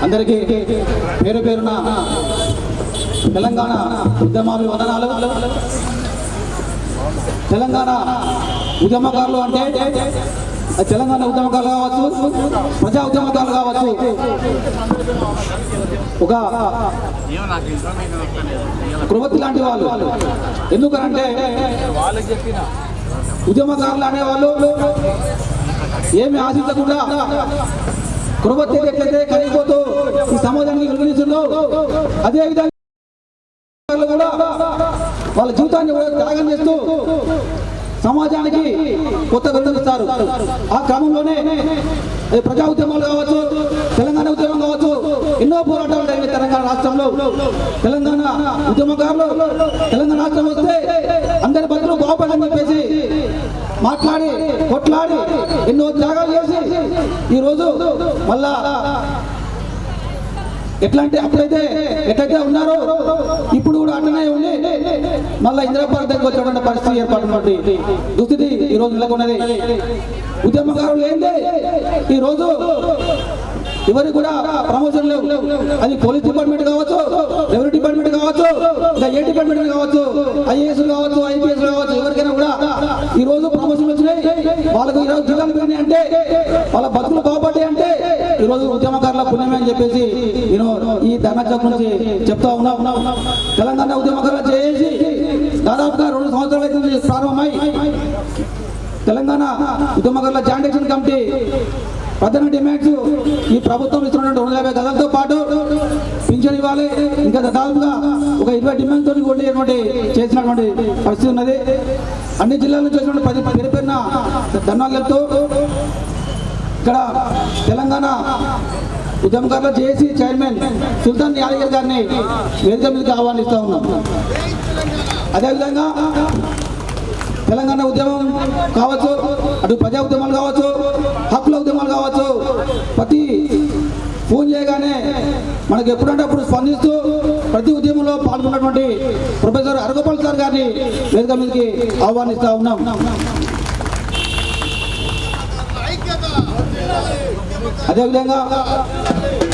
అందరికీ పేరు పేరున తెలంగాణ ఉద్యమాలు వందనాలు. తెలంగాణ ఉద్యమకారులు అంటే తెలంగాణ ఉద్యమకారులు కావచ్చు, ప్రజా ఉద్యమకారులు కావచ్చు, ఒక కృవతి లాంటి వాళ్ళు. ఎందుకనంటే ఉద్యమకారులు అనేవాళ్ళు ఏమి ఆశించకుండా కృవతి ఎట్లయితే కరిగిపోతూ ఈ సమాజానికి వెలుగునిస్తుందో అదే విధంగా కూడా వాళ్ళ జీవితాన్ని కూడా త్యాగం చేస్తూ సమాజానికి కొత్త వెలుగునిస్తారు. ఆ క్రమంలోనే ప్రజా ఉద్యమాలు కావచ్చు, తెలంగాణ ఉద్యమం కావచ్చు, ఎన్నో పోరాటాలు జరిగిన తెలంగాణ రాష్ట్రంలో. తెలంగాణ ఉద్యమకారులు తెలంగాణ రాష్ట్రం వస్తే అందరి బతులు బాగుపడని చెప్పేసి మాట్లాడి కొట్లాడి ఎన్నో త్యాగాలు చేసి ఈరోజు మళ్ళా ఎట్లంటే అప్పుడైతే ఎట్లయితే ఉన్నారో ఇప్పుడు కూడా అట్లనే ఉండి మళ్ళీ ఇందిరాపార్క్ దగ్గర వచ్చేటువంటి పరిస్థితి ఏర్పడినటువంటి దుస్థితి ఈ రోజు నెలకొన్నది. ఉద్యమకారులు ఏంటి ఈ రోజు ఎవరికి కూడా ప్రమోషన్ లేవు. అది పోలీస్ డిపార్ట్మెంట్ కావచ్చు, రెవెన్యూ డిపార్ట్మెంట్ కావచ్చు, ఇంకా ఏ డిపార్ట్మెంట్ కావచ్చు, ఐఏఎస్ కావచ్చు, ఐపీఎస్ కావచ్చు, ఎవరికైనా కూడా ఈ రోజు ప్రమోషన్ వచ్చినాయి. వాళ్ళకు ఈరోజు జీతాలు పెరిగినాయి అంటే, వాళ్ళ బతుకులు బాగుపడ్డాయి అంటే ఈ రోజు ఉద్యమకారుల పుణ్యమే అని చెప్పేసి నేను ఈ ధర్నా చౌక్ నుంచి చెప్తా ఉన్నా. తెలంగాణ ఉద్యమకారులు చేసి దాదాపుగా 2 సంవత్సరాలు అయితే ప్రారంభమై తెలంగాణ ఉద్యమకారుల జాయింట్ యాక్షన్ కమిటీ ప్రధాన డిమాండ్స్ ఈ ప్రభుత్వం ఇస్తున్నటువంటి 250 గదులతో పాటు పింఛన్ ఇవ్వాలి, ఇంకా దాదాపుగా ఒక 20 డిమాండ్తో కొట్టేటువంటి చేసినటువంటి పరిస్థితి ఉన్నది. అన్ని జిల్లాల నుంచి వచ్చినటువంటి పేరు పేరున ధర్నాలు చెప్తూ ఇక్కడ తెలంగాణ ఉద్యమకారుల జేఏసీ చైర్మన్ సుల్తాన్ యాదగిరి గారిని వేదిక మీదకి ఆహ్వానిస్తూ ఉన్నాం. అదేవిధంగా తెలంగాణ ఉద్యమం కావచ్చు, అటు ప్రజా ఉద్యమాలు కావచ్చు, హక్కుల ఉద్యమాలు కావచ్చు, ప్రతి ఫోన్ చేయగానే మనకు ఎప్పుడంటే అప్పుడు స్పందిస్తూ ప్రతి ఉద్యమంలో పాల్గొన్నటువంటి ప్రొఫెసర్ అరగోపాల్ సార్ గారిని వేదిక మీదకి ఆహ్వానిస్తూ ఉన్నాం. అదేవిధంగా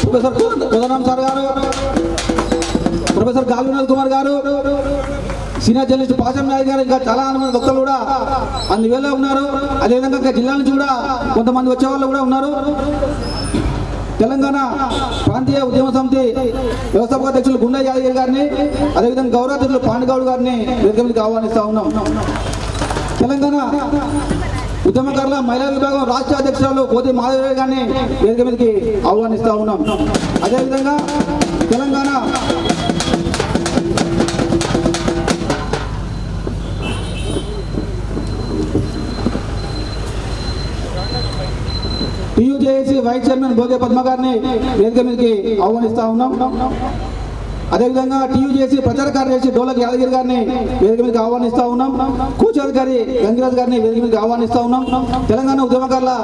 ప్రొఫెసర్ కోదండరాం సార్ గారు, ప్రొఫెసర్ గాలి వినోద్ కుమార్ గారు, సీనియర్ జర్నలిస్ట్ పాశం నాయక్ గారు, ఇంకా చాలా మంది భక్తులు కూడా అందువేళ ఉన్నారు. అదేవిధంగా ఇంకా జిల్లా నుంచి కూడా కొంతమంది వచ్చే వాళ్ళు కూడా ఉన్నారు. తెలంగాణ ప్రాంతీయ ఉద్యమ సమితి వ్యవస్థాపక అధ్యక్షులు గుండా యాదగిరి గారిని, అదేవిధంగా గౌరవాధ్యక్షులు పాండుగౌడ్ గారిని వేదిక మీదకి ఆహ్వానిస్తూ ఉన్నాం. తెలంగాణ ఉద్యమకారుల మహిళా విభాగం రాష్ట్ర అధ్యక్షురాలు కోతి మాధవి గారిని వేదిక మీదకి ఆహ్వానిస్తూ ఉన్నాం. అదేవిధంగా తెలంగాణ టీయూజేఏసీ వైస్ చైర్మన్ భోగే పద్మ గారిని వేదిక మీదకి ఆహ్వానిస్తూ ఉన్నాం. అదేవిధంగా టీయూజేసీ ప్రచార కార్యదర్శి డోలక్ యాదగిరి గారిని వేదిక మీదకి ఆహ్వానిస్తూ ఉన్నాం. కూచాధికారి గంగిరాజ్ గారిని వేదిక మీదకి ఆహ్వానిస్తూ ఉన్నాం. తెలంగాణ ఉద్యమకారుల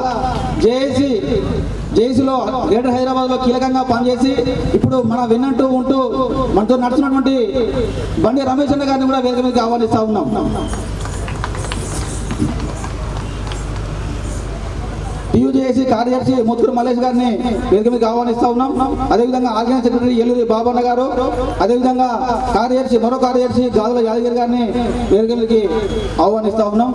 జేఏసీలో గ్రేటర్ హైదరాబాద్లో కీలకంగా పనిచేసి ఇప్పుడు మన విన్నట్టు ఉంటూ మనతో నడుస్తున్నటువంటి బండి రమేష్ అన్న గారిని కూడా వేదిక మీదకి ఆహ్వానిస్తూ ఉన్నాం. టీయూజేఏసీ కార్యదర్శి ముత్తుకూరు మల్లేష్ గారిని వేదిక మీద ఆహ్వానిస్తా ఉన్నాం. అదేవిధంగా ఆర్గనైజ్ సెక్రటరీ ఎల్లూరి బాబన్న గారు, అదేవిధంగా కార్యదర్శి మరో కార్యదర్శి గాదుల యాదగిరి గారిని వేదిక మీదకి ఆహ్వానిస్తా ఉన్నాం.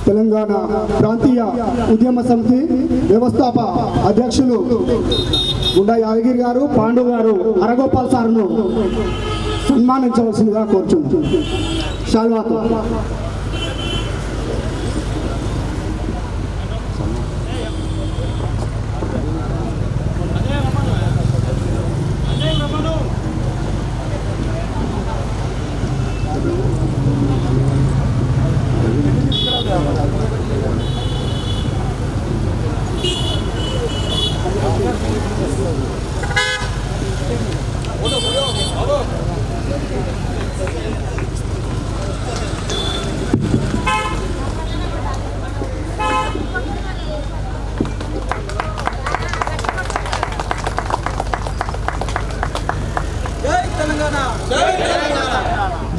తెలంగాణ ప్రాంతీయ ఉద్యమ సమితి వ్యవస్థాపక అధ్యక్షులు గుండా యాదగిరి గారు, పాండు గారు, హరగోపాల్ సార్ను సన్మానించవలసిందిగా కోరుచున్నాం. శాల్వాతో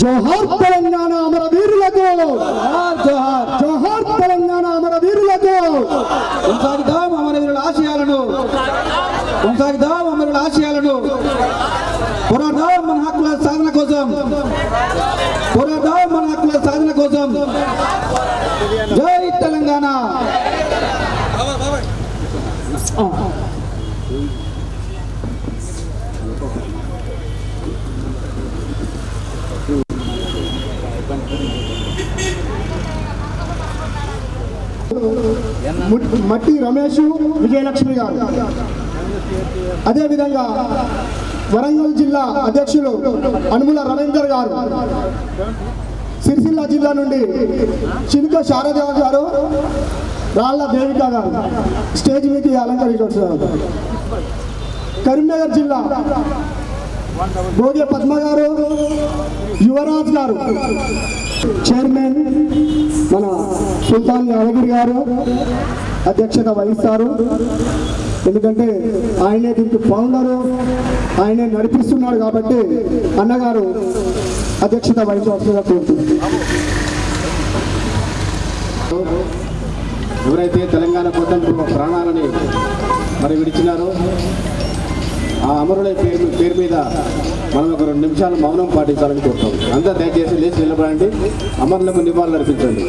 జోహార్ తెలంగాణ అమరవీరులకు, జోహార్ జోహార్ తెలంగాణ అమరవీరులకు. కొనసాగిద్దాం అమరవీరుల ఆశయాలను, కొనసాగిద్దాం అమరుల ఆశయాలను. పోరాడదాం మన హక్కుల సాధన కోసం, పోరాడదాం మన హక్కుల సాధన కోసం. జై తెలంగాణ. మట్టి రమేష్, విజయలక్ష్మి గారు, అదేవిధంగా వరంగల్ జిల్లా అధ్యక్షులు అనుముల రవీందర్ గారు, సిరిసిల్ల జిల్లా నుండి చిలుక శారదేవ గారు, రాళ్ల దేవిక గారు స్టేజ్ మీదకి అలంకరించారు. కరీంనగర్ జిల్లా భోగే పద్మ గారు, యువరాజ్ గారు, చైర్మన్ మన సుల్తాన్ యాదగిరి గారు అధ్యక్షత వహిస్తారు. ఎందుకంటే ఆయనే దీనికి ఫౌండరు, ఆయనే నడిపిస్తున్నాడు కాబట్టి అన్నగారు అధ్యక్షత వహించవలసిందిగా కోరుతున్నారు. ఎవరైతే తెలంగాణ కోసం ప్రాణాలని మరి విడిచినారో ఆ అమరుల పేరు మీద మనం ఒక 2 నిమిషాలు మౌనం పాటించాలని కోరుతాం. అంతా దయచేసి లేచి నిలబడండి, అమరులకు నివాళులు అర్పించండి.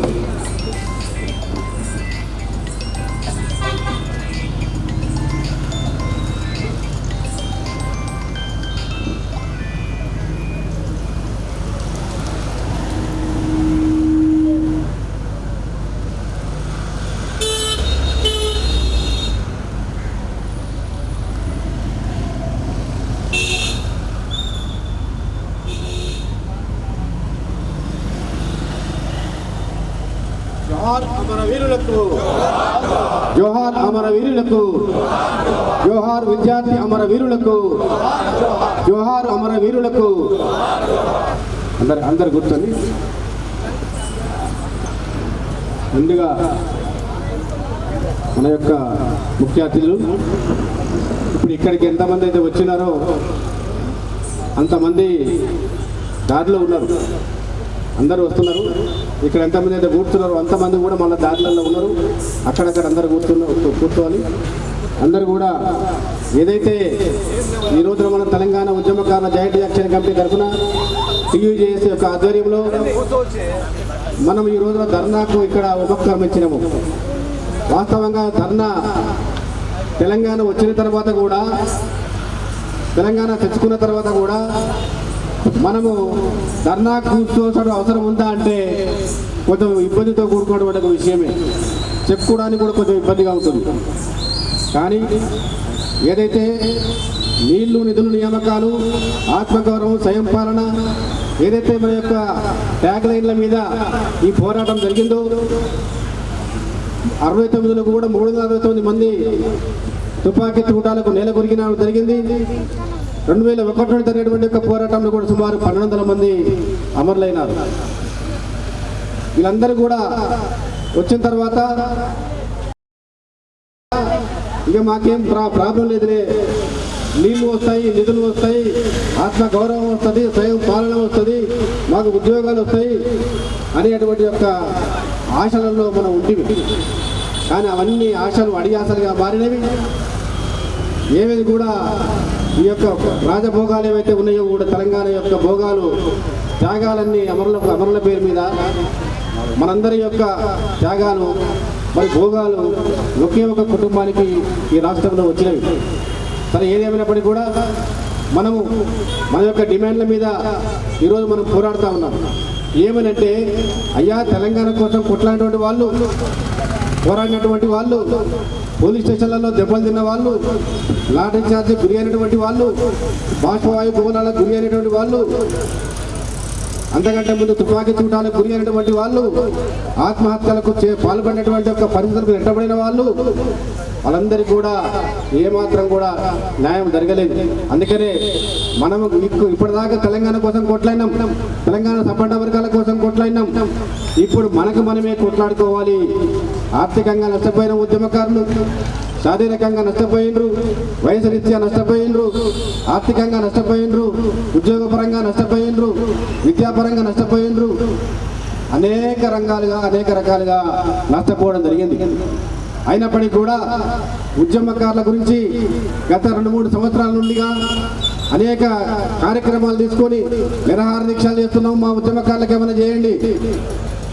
జోహార్ అమరవీరులకు, జోహార్ అమరవీరులకు, జోహార్ విద్యార్థి అమరవీరులకు, జోహార్ అమరవీరులకు. అందరు కూర్చొని ముందుగా మన యొక్క ముఖ్య అతిథులు ఇప్పుడు ఇక్కడికి ఎంతమంది అయితే వచ్చినారో అంతమంది దారిలో ఉన్నారు, అందరూ వస్తున్నారు. ఇక్కడ ఎంతమంది అయితే కూర్చున్నారో అంతమంది కూడా మళ్ళీ దారిలలో ఉన్నారు. అక్కడక్కడ అందరు కూర్చోవాలి. అందరూ కూడా ఏదైతే ఈ రోజున మన తెలంగాణ ఉద్యమకారుల జాయింట్ యాక్షన్ కమిటీ తరఫున టీయూజేఏసీ యొక్క ఆధ్వర్యంలో మనం ఈ రోజున ధర్నాకు ఇక్కడ ఉపక్రమించినాము. వాస్తవంగా ధర్నా తెలంగాణ వచ్చిన తర్వాత కూడా, తెలంగాణ తెచ్చుకున్న తర్వాత కూడా మనము ధర్నా కూర్చోవడం అవసరం ఉందా అంటే కొంచెం ఇబ్బందితో కూడుకున్నటువంటి ఒక విషయమే, చెప్పుకోవడానికి కూడా కొంచెం ఇబ్బందిగా ఉంటుంది. కానీ ఏదైతే నీళ్లు, నిధులు, నియామకాలు, ఆత్మగౌరవం, స్వయం పాలన ఏదైతే మన యొక్క ట్యాగ్ లైన్ల మీద ఈ పోరాటం జరిగిందో 69లో కూడా 369 మంది తుపాకీ తూటాలకు నేల కొరికిన జరిగింది. 2001 జరిగినటువంటి యొక్క పోరాటంలో కూడా సుమారు 1200 మంది అమరులైనారు. వీళ్ళందరూ కూడా వచ్చిన తర్వాత ఇక మాకేం ప్రాబ్లం లేదులే, నీళ్లు వస్తాయి, నిధులు వస్తాయి, ఆత్మ గౌరవం వస్తుంది, స్వయం పాలన వస్తుంది, మాకు ఉద్యోగాలు వస్తాయి అనేటువంటి యొక్క ఆశలలో మనం ఉంటుంది. కానీ అవన్నీ ఆశలు అడియాసలుగా మారినవి. ఏవి కూడా ఈ యొక్క రాజభోగాలు ఏవైతే ఉన్నాయో కూడా తెలంగాణ యొక్క భోగాలు త్యాగాలన్నీ అమరుల పేరు మీద మనందరి యొక్క త్యాగాలు మరి భోగాలు ఒకే ఒక కుటుంబానికి ఈ రాష్ట్రంలో వచ్చినవి. సరే, ఏదేమైనప్పటికీ కూడా మనము మన యొక్క డిమాండ్ల మీద ఈరోజు మనం పోరాడుతూ ఉన్నాం. ఏమనంటే, అయ్యా తెలంగాణ కోసం కొట్లాడినటువంటి వాళ్ళు, పోరాడినటువంటి వాళ్ళు, పోలీస్ స్టేషన్లలో దెబ్బలు తిన్న వాళ్ళు, లాఠీ చార్జ్ గురి అయినటువంటి వాళ్ళు, బాష్పవాయు భవనాలకు గురి అయినటువంటి వాళ్ళు, అంతకంటే ముందు తుపాకీ చూటాలకు గురి అయినటువంటి వాళ్ళు, ఆత్మహత్యలకు పాల్పడినటువంటి యొక్క పరిస్థితులకు వెంటబడిన వాళ్ళు, వాళ్ళందరికీ కూడా ఏమాత్రం కూడా న్యాయం జరగలేదు. అందుకనే మనము ఇప్పటిదాకా తెలంగాణ కోసం కొట్లాడినాం, తెలంగాణ సంపన్న వర్గాల కోసం కొట్లాడినాం. ఇప్పుడు మనకు మనమే కొట్లాడుకోవాలి. ఆర్థికంగా నష్టపోయిన ఉద్యమకారులు శారీరకంగా నష్టపోయినరు, వయసు రీత్యా నష్టపోయినరు, ఆర్థికంగా నష్టపోయినరు, ఉద్యోగపరంగా నష్టపోయినరు, విద్యాపరంగా నష్టపోయినరు, అనేక రకాలుగా నష్టపోవడం జరిగింది. అయినప్పటికీ కూడా ఉద్యమకారుల గురించి గత 2-3 సంవత్సరాల నుండిగా అనేక కార్యక్రమాలు తీసుకొని నిరాహార దీక్షలు చేస్తున్నాం. మా ఉద్యమకారులకు ఏమైనా చేయండి,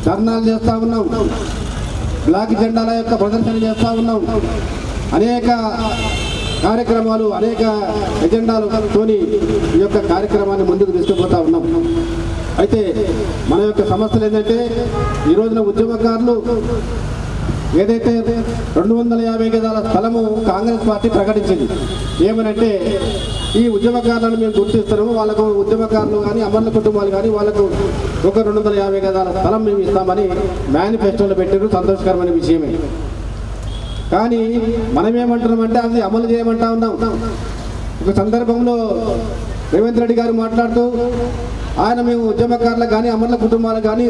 ధర్నాలు చేస్తూ ఉన్నాం, బ్లాక్ జెండాల యొక్క ప్రదర్శన చేస్తూ ఉన్నాం. అనేక కార్యక్రమాలు, అనేక ఎజెండాలతోని ఈ యొక్క కార్యక్రమాన్ని ముందుకు తీసుకుపోతా ఉన్నాం. అయితే మన యొక్క సమస్యలు ఏంటంటే, ఈ రోజున ఉద్యమకారులు ఏదైతే 250 గజాల స్థలము కాంగ్రెస్ పార్టీ ప్రకటించింది. ఏమనంటే, ఈ ఉద్యమకారులను మేము గుర్తిస్తున్నాము, వాళ్ళకు ఉద్యమకారులు కానీ అమరుల కుటుంబాలు కానీ వాళ్ళకు ఒక 250 గజాల స్థలం మేము ఇస్తామని మేనిఫెస్టోలో పెట్టారు. సంతోషకరమైన విషయమే. కానీ మనమేమంటున్నామంటే అది అమలు చేయమంటా ఉన్నాం. ఒక సందర్భంలో రేవంత్ రెడ్డి గారు మాట్లాడుతూ, ఆయన మేము ఉద్యమకారులకు కానీ అమరుల కుటుంబాలకు కానీ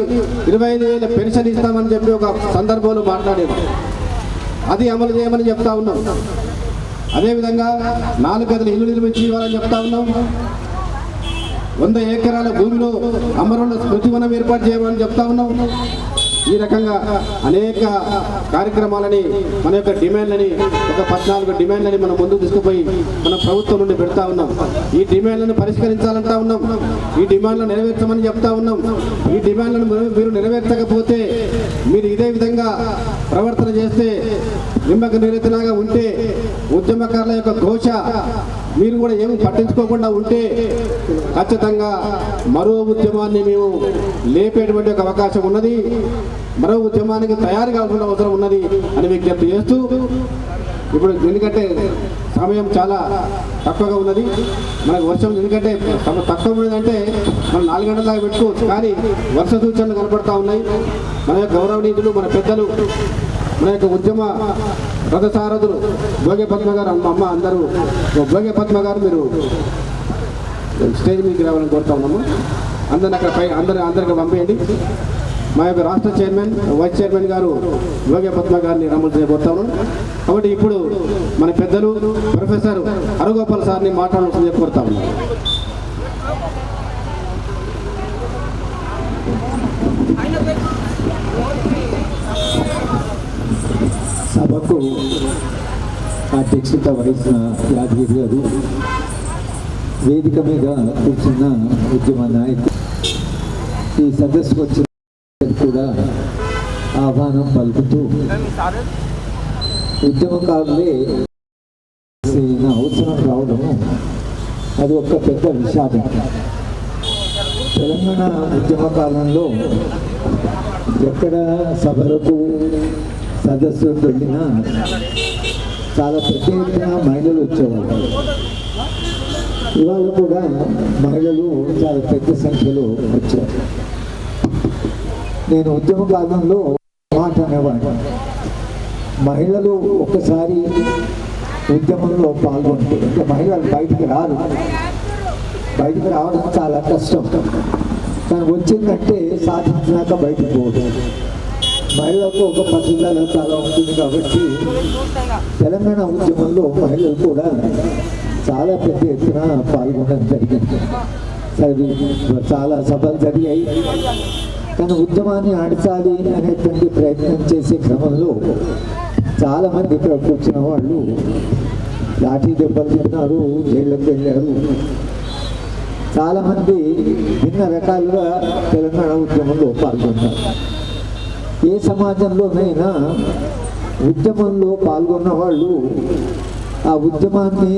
25,000 పెన్షన్ ఇస్తామని చెప్పి ఒక సందర్భంలో మాట్లాడారు. అది అమలు చేయమని చెప్తా ఉన్నాం. అదేవిధంగా 4 గదుల ఇల్లు నిర్మించి ఇవ్వాలని చెప్తా ఉన్నాం. 100 ఎకరాల భూమిలో అమరుల స్మృతివనం ఏర్పాటు చేయమని చెప్తా ఉన్నాం. ఈ రకంగా అనేక కార్యక్రమాలని, మన యొక్క డిమాండ్లని, ఒక 14 డిమాండ్లని మనం ముందుకు తీసుకుపోయి మన ప్రభుత్వం నుండి పెడతా ఉన్నాం. ఈ డిమాండ్లను పరిష్కరించాలంటా ఉన్నాం. ఈ డిమాండ్లను నెరవేర్చమని చెప్తా ఉన్నాం. ఈ డిమాండ్లను మీరు నెరవేర్చకపోతే, మీరు ఇదే విధంగా ప్రవర్తన చేస్తే, నిమ్మక నీరెత్తిలాగా ఉంటే, ఉద్యమకారుల యొక్క ఘోష మీరు కూడా ఏమి పట్టించుకోకుండా ఉంటే, ఖచ్చితంగా మరో ఉద్యమాన్ని మేము లేపేటువంటి ఒక అవకాశం ఉన్నది. మరో ఉద్యమానికి తయారు కావాల్సిన అవసరం ఉన్నది అని విజ్ఞప్తి చేస్తూ, ఇప్పుడు ఎందుకంటే సమయం చాలా తక్కువగా ఉన్నది, మనకు వర్షం ఎందుకంటే తక్కువ ఉన్నదంటే మనం 4 గంటల దాకా పెట్టుకోవచ్చు. కానీ వర్ష సూచనలు కనపడతా ఉన్నాయి. మన యొక్క గౌరవనీయులు, మన పెద్దలు, మన యొక్క ఉద్యమ రథసారథులు భోగే పద్మ గారు, అమ్మ అందరూ, భోగే పద్మ గారు మీరు స్టేజ్ మీదకి రావాలని కోరుతా ఉన్నాము. అందరిని అక్కడ అందరికి పంపేయండి. మా యొక్క రాష్ట్ర చైర్మన్, వైస్ చైర్మన్ గారు భోగే పద్మ గారిని రమ్మని చేయబోతాము. కాబట్టి ఇప్పుడు మన పెద్దలు ప్రొఫెసర్ హరగోపాల్ సార్ని మాట్లాడాల్సింది కోరుతా ఉన్నాం. సభకు అధ్యక్షత వహించిన యాదగిరి గారు, వేదిక మీద కూర్చున్న ఉద్యమ నాయకులు, ఈ సదస్సుకు వచ్చిన కూడా ఆహ్వానం పలుకుతూ, ఉద్యమకారులే అవసరం రావడము అది ఒక పెద్ద విషాదం. తెలంగాణ ఉద్యమ కాలంలో ఎక్కడ సభలకు సదస్సులకు వెళ్ళినా చాలా పెద్ద ఎత్తున మహిళలు వచ్చేవాళ్ళు. ఇవాళ కూడా మహిళలు చాలా పెద్ద సంఖ్యలో వచ్చారు. నేను ఉద్యమ కాలంలో మాట అనేవాడిని, మహిళలు ఒకసారి ఉద్యమంలో పాల్గొంటే ఇంకా మహిళలు బయటికి రారు. బయటికి రావడం చాలా కష్టం. కానీ వచ్చిందంటే సాధించినాక బయటికి పోవడం. మహిళలకు ఒక పట్టుదల చాలా ఉంటుంది కాబట్టి తెలంగాణ ఉద్యమంలో మహిళలు కూడా చాలా పెద్ద ఎత్తున పాల్గొనడం జరిగింది. చాలా సభలు జరిగాయి. కానీ ఉద్యమాన్ని అణచాలి అనేటువంటి ప్రయత్నం చేసే క్రమంలో చాలామంది ఇక్కడ కూర్చున్న వాళ్ళు లాఠీ దెబ్బలు తిన్నారు, జైళ్ళకు వెళ్ళారు. చాలామంది భిన్న రకాలుగా తెలంగాణ ఉద్యమంలో పాల్గొన్నారు. ఏ సమాజంలోనైనా ఉద్యమంలో పాల్గొన్న వాళ్ళు ఆ ఉద్యమాన్ని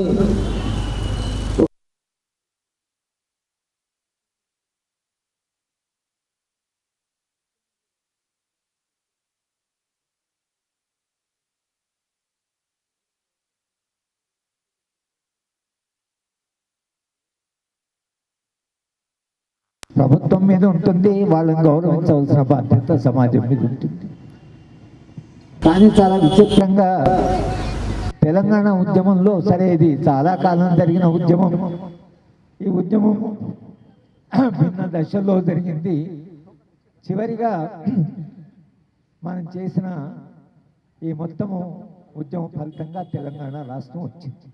ప్రభుత్వం మీద ఉంటుంది, వాళ్ళని గౌరవించవలసిన బాధ్యత సమాజం మీద ఉంటుంది. కానీ చాలా విచిత్రంగా తెలంగాణ ఉద్యమంలో సరే ఇది చాలా కాలం జరిగిన ఉద్యమం. ఈ ఉద్యమం భిన్న దశల్లో జరిగింది. చివరిగా మనం చేసిన ఈ మొత్తము ఉద్యమం ఫలితంగా తెలంగాణ రాష్ట్రం వచ్చింది.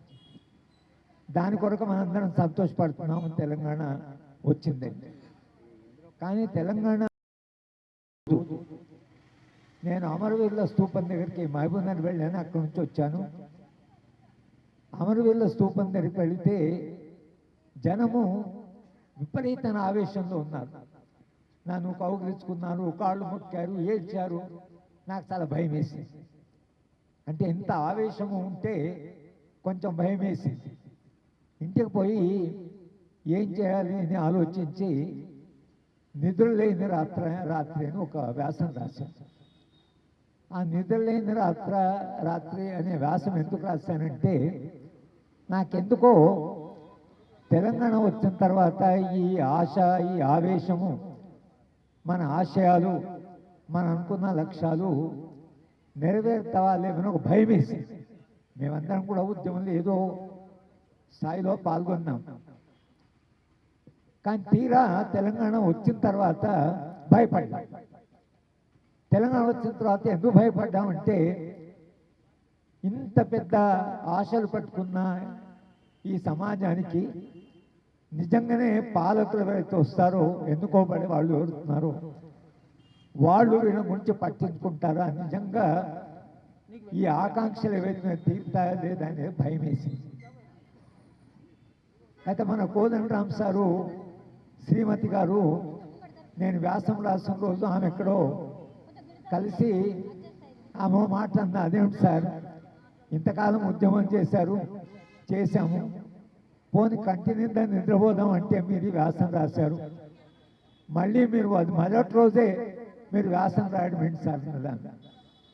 దాని కొరకు మనందరం సంతోషపడుతున్నాము, తెలంగాణ వచ్చిందండి. కానీ తెలంగాణ నేను అమరవీరుల స్తూపం దగ్గరికి మహబూబ్నగర్ వెళ్ళాను, అక్కడి నుంచి వచ్చాను. అమరవీరుల స్తూపం దగ్గరికి వెళితే జనము విపరీతమైన ఆవేశంలో ఉన్నారు. నన్ను కౌగిలించుకున్నారు, కాళ్ళు మొక్కారు, ఏడ్చారు. నాకు చాలా భయం వేసింది. అంటే ఎంత ఆవేశము ఉంటే కొంచెం భయం వేసింది. ఇంటికి పోయి ఏం చేయాలి అని ఆలోచించి నిద్రలేని రాత్రి అని ఒక వ్యాసం రాశాను. ఆ నిద్రలేని రాత్రి అనే వ్యాసం ఎందుకు రాశానంటే నాకెందుకో తెలంగాణ వచ్చిన తర్వాత ఈ ఆశ, ఈ ఆవేశము, మన ఆశయాలు, మన అనుకున్న లక్ష్యాలు నెరవేరుతావా లేవని ఒక భయం వేసింది. మేమందరం కూడా ఉద్యమంలో ఏదో స్థాయిలో పాల్గొన్నాం. కానీ తీరా తెలంగాణ వచ్చిన తర్వాత భయపడ్డాం. తెలంగాణ వచ్చిన తర్వాత ఎందుకు భయపడ్డామంటే ఇంత పెద్ద ఆశలు పట్టుకున్న ఈ సమాజానికి నిజంగానే పాలకులు ఎవరైతే వస్తారో, ఎన్నుకోబడి వాళ్ళు ఎవరుతున్నారో వాళ్ళు వీళ్ళ గురించి పట్టించుకుంటారా, నిజంగా ఈ ఆకాంక్షలు ఏవైతే తీరుతాయా లేదా అనేది భయం వేసింది. అయితే మన కోదండరామ్ సారు, శ్రీమతి గారు, నేను వ్యాసం రాసిన రోజు ఆమె ఎక్కడో కలిసి ఆమె మాట అన్న, అదేమిటి సార్ ఇంతకాలం ఉద్యమం చేశాము, పోని కంటి నిండా నిద్రపోదాం అంటే మీరు వ్యాసం రాశారు, మళ్ళీ మీరు అది మొదటి రోజే మీరు వ్యాసం రాయడం ఏంటి సార్ అన్నదాన్ని.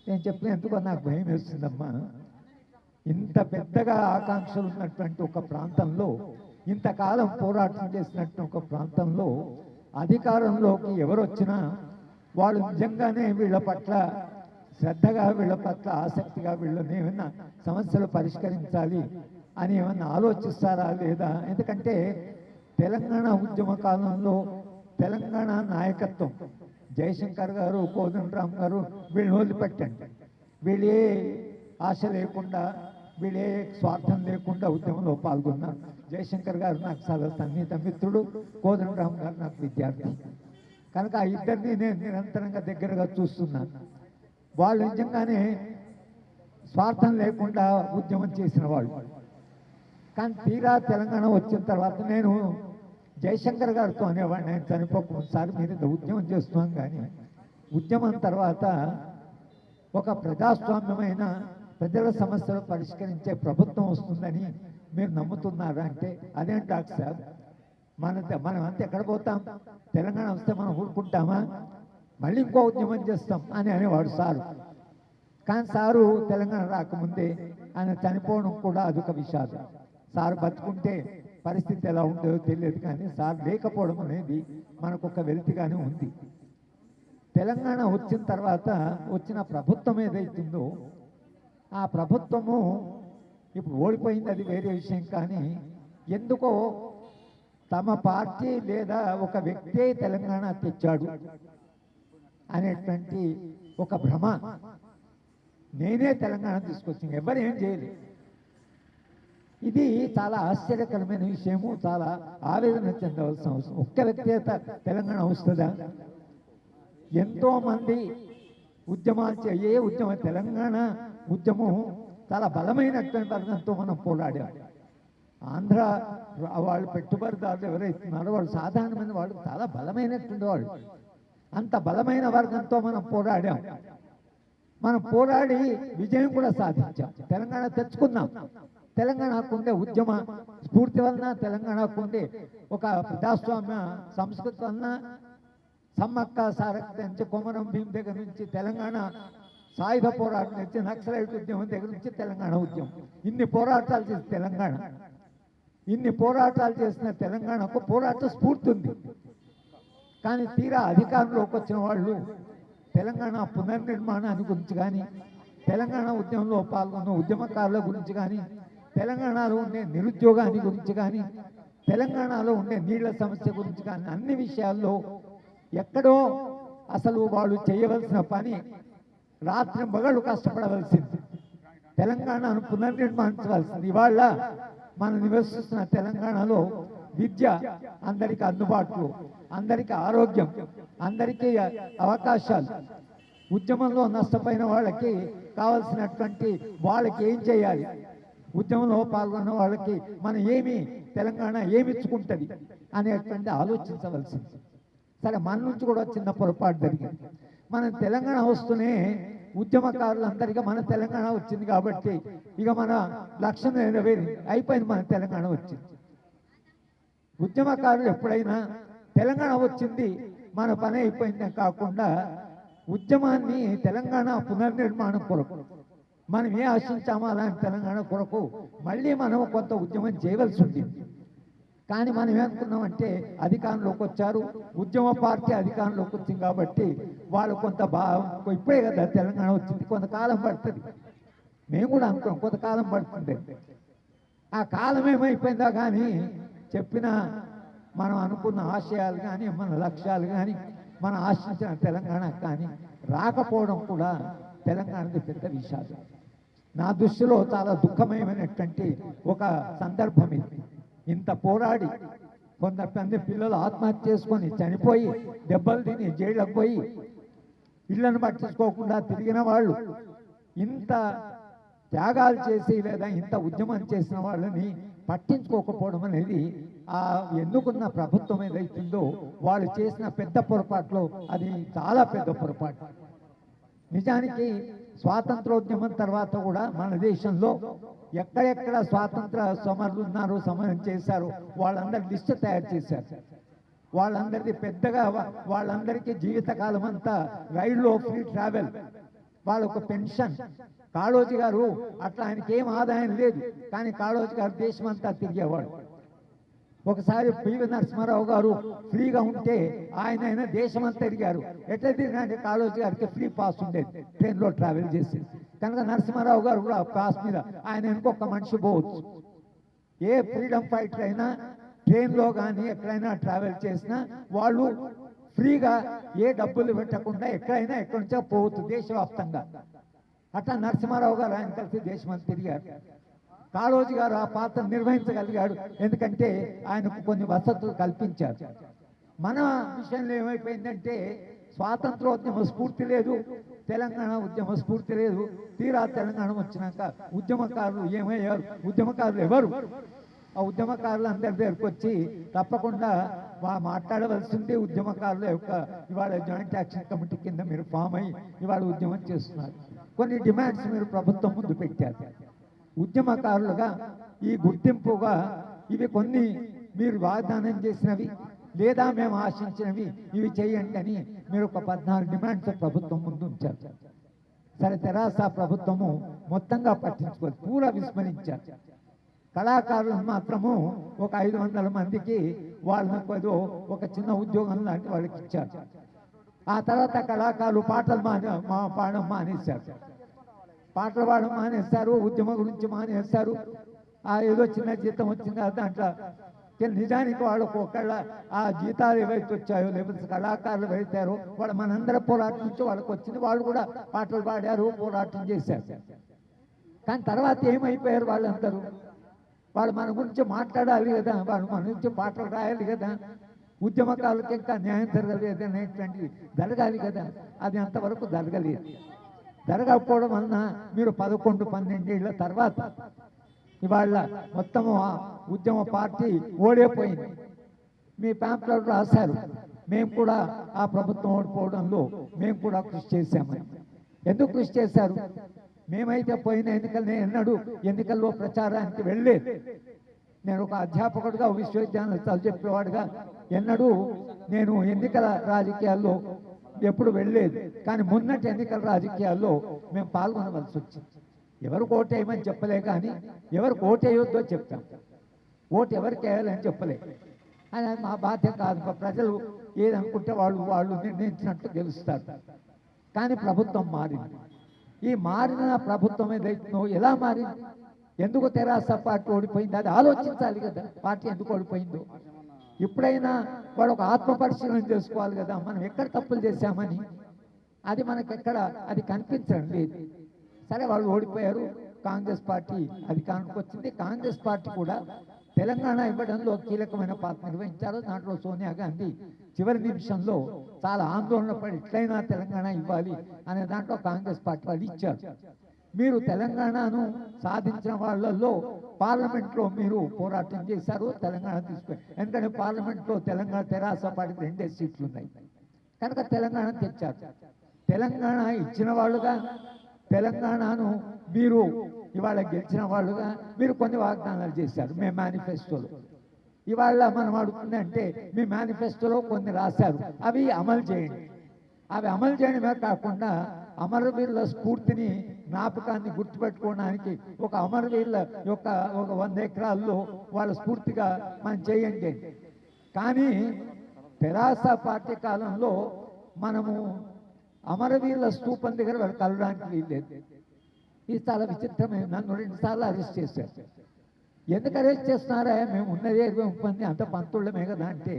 నేను చెప్పిన ఎందుకో నాకు భయం వేస్తుందమ్మా. ఇంత పెద్దగా ఆకాంక్షలు ఉన్నటువంటి ఒక ప్రాంతంలో, ఇంతకాలం పోరాటం చేసినట్టు ఒక ప్రాంతంలో అధికారంలోకి ఎవరు వచ్చినా వాళ్ళు నిజంగానే వీళ్ళ పట్ల శ్రద్ధగా, వీళ్ళ పట్ల ఆసక్తిగా, వీళ్ళని ఏమైనా సమస్యలు పరిష్కరించాలి అని ఏమన్నా ఆలోచిస్తారా లేదా? ఎందుకంటే తెలంగాణ ఉద్యమ కాలంలో తెలంగాణ నాయకత్వం జయశంకర్ గారు, కోదండరామ్ గారు వీళ్ళని వదిలిపెట్టండి. వీళ్ళే ఆశ లేకుండా, వీళ్ళే స్వార్థం లేకుండా ఉద్యమంలో పాల్గొన్నారు. జయశంకర్ గారు నాకు చాలా సన్నిహిత మిత్రుడు, కోదండరామ్ గారు నాకు విద్యార్థి. కనుక ఆ ఇద్దరిని నేను నిరంతరంగా దగ్గరగా చూస్తున్నాను. వాళ్ళు నిజంగానే స్వార్థం లేకుండా ఉద్యమం చేసిన వాళ్ళు. కానీ తీరా తెలంగాణ వచ్చిన తర్వాత నేను జయశంకర్ గారితో అనేవాడిని, ఆయన చనిపోకుండా, సార్ మీరు ఉద్యమం చేస్తున్నాం కానీ ఉద్యమం తర్వాత ఒక ప్రజాస్వామ్యమైన ప్రజల సమస్యలు పరిష్కరించే ప్రభుత్వం వస్తుందని మీరు నమ్ముతున్నారా అంటే, అదేంటి డాక్టర్ సార్ మనం అంతా ఎక్కడ పోతాం, తెలంగాణ వస్తే మనం ఊరుకుంటామా, మళ్ళీ ఇంకో ఉద్యమం చేస్తాం అని అనేవాడు సారు. కానీ సారు తెలంగాణ రాకముందే ఆయన చనిపోవడం కూడా అదొక విషాదం. సారు బతుకుంటే పరిస్థితి ఎలా ఉంటుందో తెలియదు, కానీ సార్ లేకపోవడం అనేది మనకు ఒక వెలితిగానే ఉంది. తెలంగాణ వచ్చిన తర్వాత వచ్చిన ప్రభుత్వం ఏదైతుందో ఆ ప్రభుత్వము ఇప్పుడు ఓడిపోయింది, అది వేరే విషయం. కానీ ఎందుకో తమ పార్టీ లేదా ఒక వ్యక్తే తెలంగాణ తెచ్చాడు అనేటువంటి ఒక భ్రమ. నేనే తెలంగాణ తీసుకొచ్చింది, ఎవరు ఏం చేయలేదు. ఇది చాలా ఆశ్చర్యకరమైన విషయము, చాలా ఆవేదన చెందవలసిన అవసరం. ఒక్క వ్యక్తిగత తెలంగాణ వస్తుందా? ఎంతోమంది ఉద్యమాలు ఏ ఉద్యమం, తెలంగాణ ఉద్యమం చాలా బలమైనటువంటి వర్గంతో మనం పోరాడాం. ఆంధ్ర వాళ్ళు పెట్టుబడిదారులు ఎవరైతున్నారో వాళ్ళు సాధారణమైన వాళ్ళు చాలా బలమైనటువంటి వాళ్ళు. అంత బలమైన వర్గంతో మనం పోరాడాం. మనం పోరాడి విజయం కూడా సాధించాం. తెలంగాణ తెచ్చుకున్నాం. తెలంగాణకు ఉండే ఉద్యమ స్ఫూర్తి వలన, తెలంగాణకు ఉండే ఒక ప్రజాస్వామ్య సంస్కృతి వలన, సమ్మక్క సారక్క నుంచి కొమరం భీం దగ్గర నుంచి తెలంగాణ సాయుధ పోరాటం నుంచి నక్సలైట్ ఉద్యమం దగ్గర నుంచి తెలంగాణ ఉద్యమం, ఇన్ని పోరాటాలు చేసిన తెలంగాణ, ఇన్ని పోరాటాలు చేసిన తెలంగాణకు పోరాట స్ఫూర్తి ఉంది. కానీ తీరా అధికారంలోకి వచ్చిన వాళ్ళు తెలంగాణ పునర్నిర్మాణాన్ని గురించి కానీ, తెలంగాణ ఉద్యమంలో పాల్గొన్న ఉద్యమకారుల గురించి కానీ, తెలంగాణలో ఉండే నిరుద్యోగాన్ని గురించి కానీ, తెలంగాణలో ఉండే నీళ్ల సమస్య గురించి కానీ, అన్ని విషయాల్లో ఎక్కడో అసలు వాళ్ళు చేయవలసిన పని రాత్రి మగళ్ళు కష్టపడవలసింది, తెలంగాణను పునర్నిర్మించవలసింది. ఇవాళ మనం నివసిస్తున్న తెలంగాణలో విద్య అందరికీ అందుబాటులో, అందరికీ ఆరోగ్యం, అందరికీ అవకాశాలు, ఉద్యమంలో నష్టపోయిన వాళ్ళకి కావాల్సినటువంటి వాళ్ళకి ఏం చేయాలి, ఉద్యమంలో పాల్గొన్న వాళ్ళకి మనం ఏమి, తెలంగాణ ఏమి ఇచ్చుకుంటుంది అనేటువంటి ఆలోచించవలసింది. సరే, మన నుంచి కూడా చిన్న పొరపాటు జరిగింది. మనం తెలంగాణ వస్తూనే ఉద్యమకారులందరికీ మన తెలంగాణ వచ్చింది కాబట్టి ఇక మన లక్ష్యం నెరవేరింది, అయిపోయింది, మన తెలంగాణ వచ్చింది. ఉద్యమకారులు ఎప్పుడైనా తెలంగాణ వచ్చింది మన పని అయిపోయిందని కాకుండా ఉద్యమాన్ని తెలంగాణ పునర్నిర్మాణం కొరకు మనం ఏ ఆశించామో అలాంటి తెలంగాణ కొరకు మళ్ళీ మనం కొంత ఉద్యమం చేయవలసి ఉంటుంది. కానీ మనం ఏమనుకున్నామంటే అధికారంలోకి వచ్చారు, ఉద్యమ పార్టీ అధికారంలోకి వచ్చింది కాబట్టి వాళ్ళు కొంత ఇప్పుడే కదా తెలంగాణ వచ్చింది, కొంతకాలం పడుతుంది. మేము కూడా అనుకున్నాం కొంతకాలం పడుతుంది. ఆ కాలం ఏమైపోయిందా కానీ చెప్పిన మనం అనుకున్న ఆశయాలు కానీ, మన లక్ష్యాలు కానీ, మనం ఆశించిన తెలంగాణ కానీ రాకపోవడం కూడా తెలంగాణది పెద్ద విషాదం. నా దృష్టిలో చాలా దుఃఖమయమైనటువంటి ఒక సందర్భం ఇది. ఇంత పోరాడి కొంతమంది పిల్లలు ఆత్మహత్య చేసుకొని చనిపోయి, దెబ్బలు తిని జైళ్ళకు పోయి ఇళ్లను పట్టించుకోకుండా తిరిగిన వాళ్ళు, ఇంత త్యాగాలు చేసి లేదా ఇంత ఉద్యమం చేసిన వాళ్ళని పట్టించుకోకపోవడం అనేది ఆ ఎన్నుకున్న ప్రభుత్వం ఏదైతుందో వాళ్ళు చేసిన పెద్ద పొరపాట్లో అది చాలా పెద్ద పొరపాటు. నిజానికి స్వాతంత్రోద్యమం తర్వాత కూడా మన దేశంలో ఎక్కడెక్కడ స్వాతంత్ర సమరులు ఉన్నారో, సమరం చేశారో వాళ్ళందరి లిస్టు తయారు చేశారు. వాళ్ళందరిది పెద్దగా వాళ్ళందరికీ జీవితకాలం అంతా రైల్లో ఫ్రీ ట్రావెల్, వాళ్ళొక పెన్షన్. కాళోజీ గారు అట్లా ఆయనకి ఏం ఆదాయం లేదు, కానీ కాళోజీ గారు దేశమంతా తిరిగేవాడు. ఒకసారి పివి నరసింహారావు గారు ఫ్రీగా ఉంటే ఆయన దేశమంతా తిరిగారు. ఎట్లా తిరిగినంటే కాళోజీ గారికి ఫ్రీ పాస్ ఉండేది, ట్రైన్లో ట్రావెల్ చేసి. కనుక నరసింహారావు గారు కూడా పాస్ మీద ఆయన ఇంకొక మనిషి పోవచ్చు. ఏ ఫ్రీడమ్ ఫైటర్ అయినా ట్రైన్లో కానీ ఎక్కడైనా ట్రావెల్ చేసినా వాళ్ళు ఫ్రీగా ఏ డబ్బులు పెట్టకుండా ఎక్కడైనా ఎక్కడి నుంచో పోవచ్చు దేశవ్యాప్తంగా. అట్లా నరసింహారావు గారు ఆయన కలిసి దేశమంతా తిరిగారు. కాళోజీ గారు ఆ పాత్ర నిర్వహించగలిగాడు, ఎందుకంటే ఆయనకు కొన్ని వసతులు కల్పించారు. మన విషయంలో ఏమైపోయిందంటే స్వాతంత్రోద్యమ స్ఫూర్తి లేదు, తెలంగాణ ఉద్యమ స్ఫూర్తి లేదు. తీరా తెలంగాణ వచ్చినాక ఉద్యమకారులు ఏమయ్యారు, ఉద్యమకారులు ఎవరు? ఆ ఉద్యమకారులు అందరి దగ్గరకు వచ్చి తప్పకుండా మాట్లాడవలసింది ఉద్యమకారుల యొక్క ఇవాళ జాయింట్ యాక్షన్ కమిటీ కింద మీరు ఫామ్ అయ్యి ఇవాళ ఉద్యమం చేస్తున్నారు. కొన్ని డిమాండ్స్ మీరు ప్రభుత్వం ముందు పెట్టారు. ఉద్యమకారులుగా ఈ గుర్తింపుగా ఇవి కొన్ని మీరు వాగ్దానం చేసినవి లేదా మేము ఆశించినవి ఇవి చేయండి అని మీరు ఒక 14 డిమాండ్స్ ప్రభుత్వం ముందు ఉంచారు. సరే, తెరాస ప్రభుత్వము మొత్తంగా పట్టించుకోవాలి, పూరా విస్మరించారు. కళాకారులను మాత్రము ఒక 500 మందికి వాళ్ళకు ఏదో ఒక చిన్న ఉద్యోగం లాంటి వాళ్ళకి ఇచ్చారు. ఆ తర్వాత కళాకారులు పాటలు పాడడం మానేశారు, పాటలు పాడడం మానేస్తారు, ఉద్యమం గురించి మానేస్తారు. ఆ ఏదో చిన్న జీతం వచ్చింది దాంట్లో నిజానికి వాళ్ళకు ఒకళ్ళ ఆ జీతాలు ఏవైతే వచ్చాయో లేకపోతే కళాకారులు ఏవైతారో వాళ్ళు మనందరి పోరాటం నుంచి వాళ్ళకి వచ్చింది. వాళ్ళు కూడా పాటలు పాడారు, పోరాటం చేశారు. కానీ తర్వాత ఏమైపోయారు వాళ్ళందరూ? వాళ్ళు మన గురించి మాట్లాడాలి కదా, వాళ్ళు మన గురించి పాటలు రాయాలి కదా, ఉద్యమకారులకు ఇంకా న్యాయం జరగలేదు అనేటువంటిది జరగాలి కదా, అది అంతవరకు జరగలేదు. జరగకపోవడం వలన మీరు 11-12 ఏళ్ల తర్వాత ఇవాళ మొత్తము ఆ ఉద్యమ పార్టీ ఓడిపోయింది. మీ ప్యాంప్లెట్ రాశారు, మేము కూడా ఆ ప్రభుత్వం ఓడిపోవడంలో మేము కూడా కృషి చేశామని. ఎందుకు కృషి చేశారు? మేమైతే పోయిన ఎన్నికల్లో ఎన్నికల్లో ప్రచారానికి వెళ్ళలేదు. నేను ఒక అధ్యాపకుడిగా విశ్వవిద్యాలయం చదువు చెప్పేవాడుగా ఎన్నడూ నేను ఎన్నికల రాజకీయాల్లో ఎప్పుడు వెళ్ళలేదు. కానీ మొన్నటి ఎన్నికల రాజకీయాల్లో మేము పాల్గొనవలసి వచ్చింది. ఎవరు ఓటేయమని చెప్పలే, కానీ ఎవరు ఓటేయొద్దో చెప్తాం. ఓటు ఎవరికి వేయాలని చెప్పలే. అది మా బాధ్యత కాదు. ప్రజలు ఏదనుకుంటే వాళ్ళు నిర్ణయించినట్లు గెలుస్తారు. కానీ ప్రభుత్వం మారింది. ఈ మారిన ప్రభుత్వం ఏదైతుందో ఎలా మారింది? ఎందుకు తెరాస పార్టీ ఓడిపోయింది? అది ఆలోచించాలి కదా, పార్టీ ఎందుకు ఓడిపోయిందో. ఇప్పుడైనా వాడు ఒక ఆత్మ పరిశీలన చేసుకోవాలి కదా, మనం ఎక్కడ తప్పులు చేశామని. అది మనకెక్కడ అది కనిపించడం లేదు. సరే, వాళ్ళు ఓడిపోయారు, కాంగ్రెస్ పార్టీ అధికారానికి వచ్చింది. కాంగ్రెస్ పార్టీ కూడా తెలంగాణ ఇవ్వడంలో కీలకమైన పాత్ర నిర్వహించారు. దాంట్లో సోనియా గాంధీ చివరి నిమిషంలో చాలా ఆందోళన పడి ఎట్లయినా తెలంగాణ ఇవ్వాలి అనే దాంట్లో కాంగ్రెస్ పార్టీ వాళ్ళు ఇచ్చారు. మీరు తెలంగాణను సాధించిన వాళ్ళల్లో పార్లమెంట్లో మీరు పోరాటం చేశారు, తెలంగాణ తీసుకొని. ఎందుకంటే పార్లమెంట్లో తెలంగాణ తెరాస పార్టీకి 2 సీట్లు ఉన్నాయి కనుక తెలంగాణ తెచ్చారు. తెలంగాణ ఇచ్చిన వాళ్ళుగా, తెలంగాణను మీరు ఇవాళ గెలిచిన వాళ్ళుగా మీరు కొన్ని వాగ్దానాలు చేశారు మీ మేనిఫెస్టోలో. ఇవాళ మనం అడుగుతుందంటే మీ మేనిఫెస్టోలో కొన్ని రాశారు, అవి అమలు చేయండి. అవి అమలు చేయడమే కాకుండా అమరవీరుల స్ఫూర్తిని, జ్ఞాపకాన్ని గుర్తుపెట్టుకోవడానికి ఒక అమరవీరుల యొక్క ఒక 100 ఎకరాల్లో వాళ్ళ స్ఫూర్తిగా మనం చేయండి. కానీ తెరాస పార్టీ కాలంలో మనము అమరవీరుల స్తూపం దగ్గర వాళ్ళు కలవడానికి వీల్లేదు. ఇది చాలా విచిత్రమైన. నన్ను 2 సార్లు అరెస్ట్ చేశారు. ఎందుకు అరెస్ట్ చేస్తున్నారా? మేము ఉన్నదే 20 మంది, అంత పంతుళ్ళమే కదా అంటే,